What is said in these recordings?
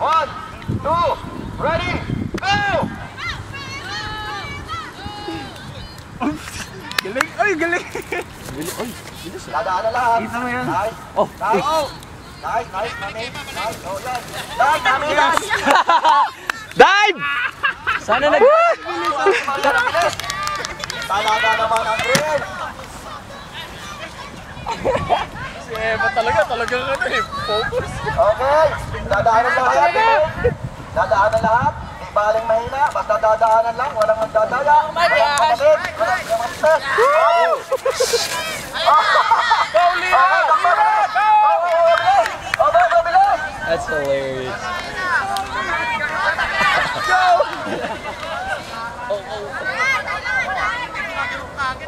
1, 2, ready, go! Galing! Ay, galing! Bilis, oy, bilis ah. Dadaan na lahat. Kita mo yan. Nice. Oh, Nice. Nice, nice, mami. Nice. Oh, yan. Nice, mami, nice. dive! Sana nag... Bilis. Talaga naman ang green. Si Eva talaga ano eh. Focus. Okay. Dadaanan lahat. Dadaanan lahat. Di baling mahina. Basta dadaanan lang. Walang magdadaya. Walang kapatid. Walang kamastes. That's hilarious.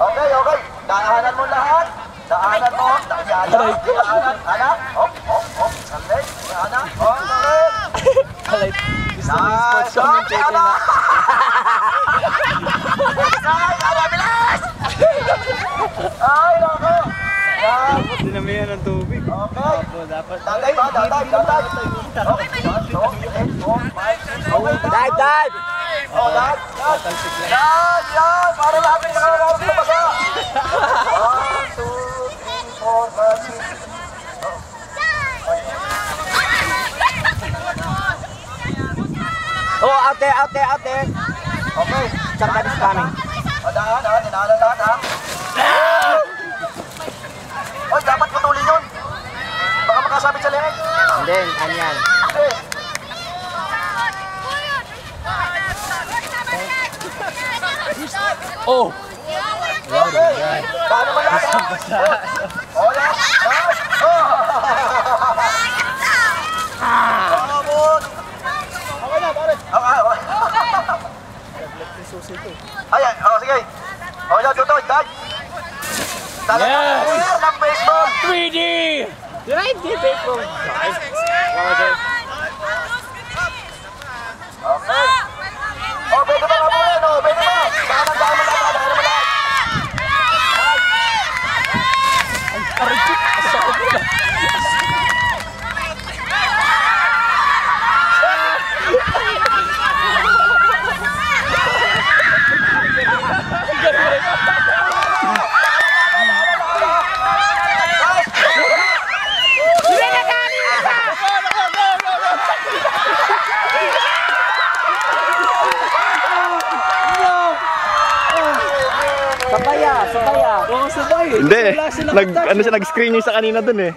Okay, okay. Daanan mo lahat. Daanan mo. Daanan. Anak. Hop, hop, hop. Salik. Anak. Hop, salik. Like, gusto mo yung sports commentator na... Ay, bilis! Ay, naku. Yan. Dapat dinamihan ng tubig. Okay. Dapat... Tatay ba? Tatay. Okay. 1, 2, 3, 4, 5, 6. Okay. Dive, dive! Oh, yan. Yan, yan. Para namin nakakawag sa basa. 1, 2, 3, 4, 5, 6. Oh, out there, out there, out there! Okay. Somebody is coming. Daan, dinaanan lahat, ha? Oy, dapat putulin yun. Baka makasabit sa leeg. And then, anyan. Okay. Oh! Okay. Paano mo yan? Oh, yan. Nice. Oh. Vamos. Okay na, pare. Okay. Ayan, oh, sige. Oh, yan, tutoy, dad. Yes! Talagang ng baseball. 3D! Did I did baseball? Nice. What was it? Okay. Oh, pwede ba nga po yan? Oh, pwede ba? Daan mo lahat. Ang karikit! Asakot mo na! Sabaya, sabaya. Oo, sabay. Hindi, nag-screening sa kanina dun eh.